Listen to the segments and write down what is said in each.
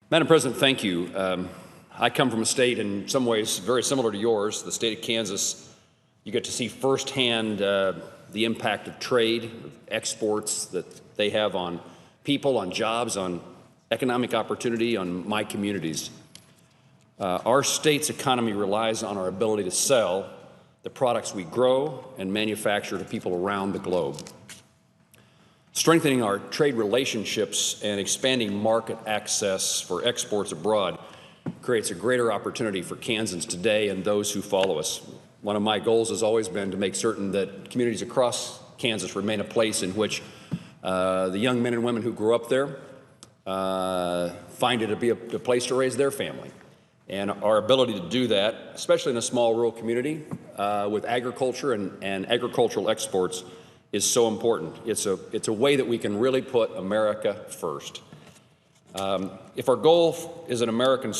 Madam President, thank you. I come from a state in some ways very similar to yours, the state of Kansas. You get to see firsthand the impact of trade, exports that they have on people, on jobs, on economic opportunity, on my communities. Our state's economy relies on our ability to sell the products we grow and manufacture to people around the globe. Strengthening our trade relationships and expanding market access for exports abroad creates a greater opportunity for Kansans today and those who follow us. One of my goals has always been to make certain that communities across Kansas remain a place in which the young men and women who grew up there find it to be a place to raise their family. And our ability to do that, especially in a small rural community with agriculture and agricultural exports, is so important. It's a way that we can really put America first. If our goal is an America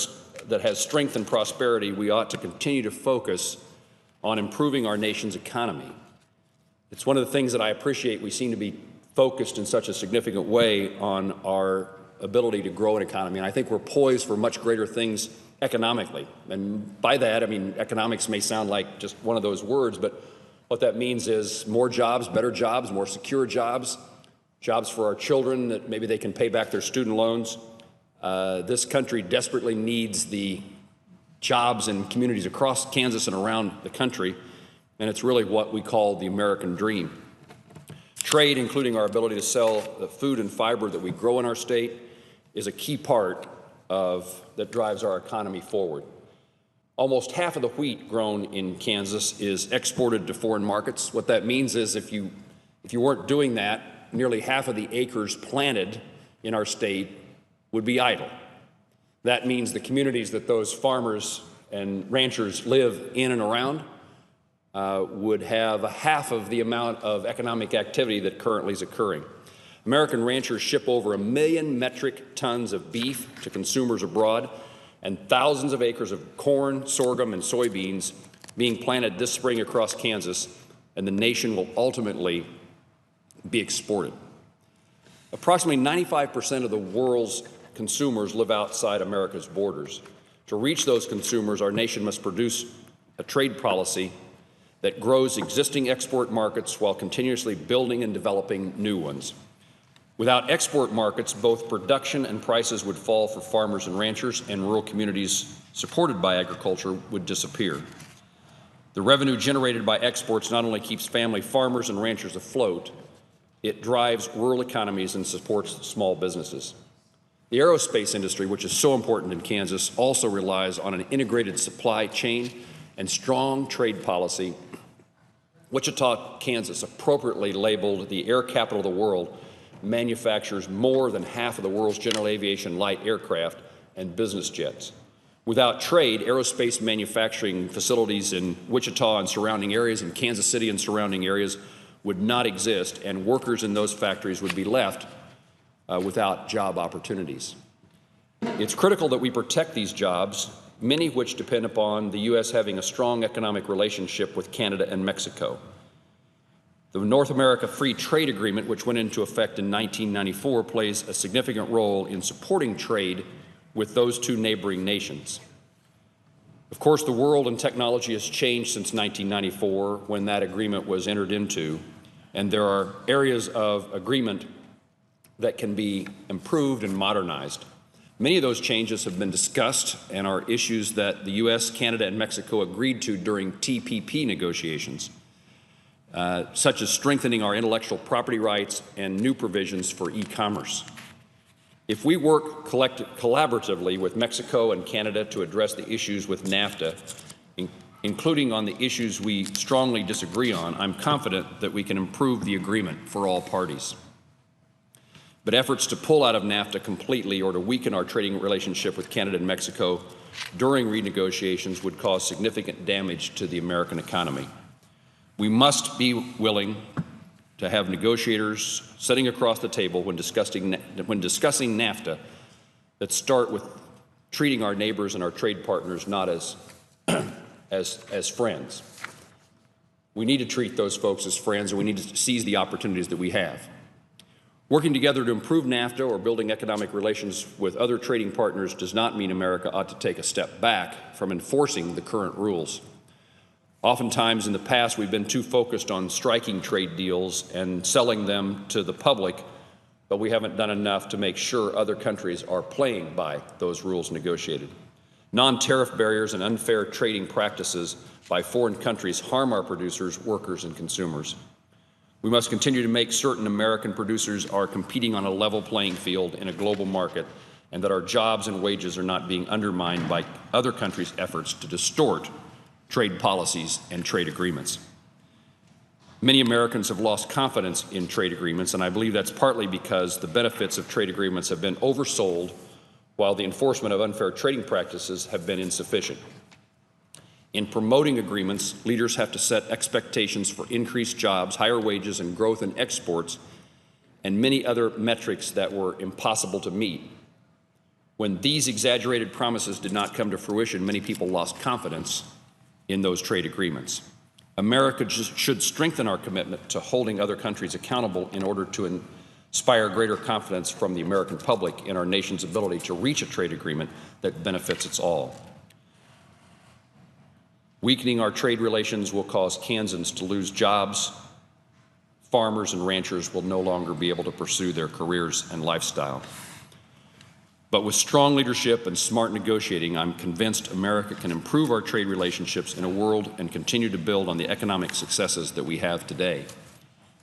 that has strength and prosperity, we ought to continue to focus on improving our nation's economy. It's one of the things that I appreciate. We seem to be focused in such a significant way on our ability to grow an economy, and I think we're poised for much greater things economically. And by that, I mean economics may sound like just one of those words, but what that means is more jobs, better jobs, more secure jobs, jobs for our children that maybe they can pay back their student loans. This country desperately needs the jobs in communities across Kansas and around the country, and it's really what we call the American dream. Trade, including our ability to sell the food and fiber that we grow in our state, is a key part that drives our economy forward. Almost half of the wheat grown in Kansas is exported to foreign markets. What that means is if you weren't doing that, nearly half of the acres planted in our state would be idle. That means the communities that those farmers and ranchers live in and around would have half of the amount of economic activity that currently is occurring. American ranchers ship over 1 million metric tons of beef to consumers abroad, and thousands of acres of corn, sorghum, and soybeans being planted this spring across Kansas, and the nation will ultimately be exported. Approximately 95% of the world's consumers live outside America's borders. To reach those consumers, our nation must produce a trade policy that grows existing export markets while continuously building and developing new ones. Without export markets, both production and prices would fall for farmers and ranchers, and rural communities supported by agriculture would disappear. The revenue generated by exports not only keeps family farmers and ranchers afloat, it drives rural economies and supports small businesses. The aerospace industry, which is so important in Kansas, also relies on an integrated supply chain and strong trade policy. Wichita, Kansas, appropriately labeled the air capital of the world, manufactures more than half of the world's general aviation light aircraft and business jets. Without trade, aerospace manufacturing facilities in Wichita and surrounding areas, in Kansas City and surrounding areas, would not exist, and workers in those factories would be left without job opportunities. It's critical that we protect these jobs, many of which depend upon the U.S. having a strong economic relationship with Canada and Mexico. The North America Free Trade Agreement, which went into effect in 1994, plays a significant role in supporting trade with those two neighboring nations. Of course, the world and technology has changed since 1994, when that agreement was entered into, and there are areas of agreement that can be improved and modernized. Many of those changes have been discussed and are issues that the U.S., Canada, and Mexico agreed to during TPP negotiations, such as strengthening our intellectual property rights and new provisions for e-commerce. If we work collaboratively with Mexico and Canada to address the issues with NAFTA, including on the issues we strongly disagree on, I'm confident that we can improve the agreement for all parties. But efforts to pull out of NAFTA completely or to weaken our trading relationship with Canada and Mexico during renegotiations would cause significant damage to the American economy. We must be willing to have negotiators sitting across the table when discussing NAFTA that start with treating our neighbors and our trade partners not as friends. We need to treat those folks as friends, and we need to seize the opportunities that we have. Working together to improve NAFTA or building economic relations with other trading partners does not mean America ought to take a step back from enforcing the current rules. Oftentimes in the past, we've been too focused on striking trade deals and selling them to the public, but we haven't done enough to make sure other countries are playing by those rules negotiated. Non-tariff barriers and unfair trading practices by foreign countries harm our producers, workers, and consumers. We must continue to make certain American producers are competing on a level playing field in a global market, and that our jobs and wages are not being undermined by other countries' efforts to distort trade policies and trade agreements. Many Americans have lost confidence in trade agreements, and I believe that's partly because the benefits of trade agreements have been oversold, while the enforcement of unfair trading practices have been insufficient. In promoting agreements, leaders have to set expectations for increased jobs, higher wages, and growth in exports, and many other metrics that were impossible to meet. When these exaggerated promises did not come to fruition, many people lost confidence in those trade agreements. America should strengthen our commitment to holding other countries accountable in order to inspire greater confidence from the American public in our nation's ability to reach a trade agreement that benefits us all. Weakening our trade relations will cause Kansans to lose jobs. Farmers and ranchers will no longer be able to pursue their careers and lifestyle. But with strong leadership and smart negotiating, I'm convinced America can improve our trade relationships in a world and continue to build on the economic successes that we have today.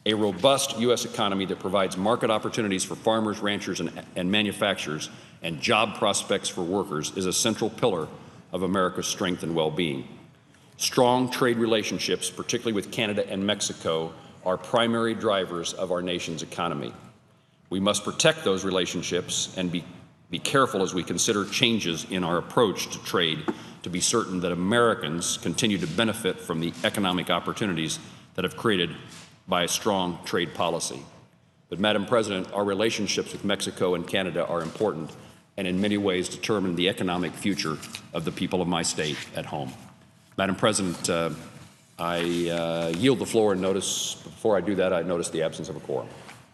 A robust U.S. economy that provides market opportunities for farmers, ranchers, and manufacturers, and job prospects for workers is a central pillar of America's strength and well-being. Strong trade relationships, particularly with Canada and Mexico, are primary drivers of our nation's economy. We must protect those relationships and be careful as we consider changes in our approach to trade to be certain that Americans continue to benefit from the economic opportunities that have created by a strong trade policy. But, Madam President, our relationships with Mexico and Canada are important and in many ways determine the economic future of the people of my state at home. Madam President, I yield the floor and notice, before I do that, I notice the absence of a quorum.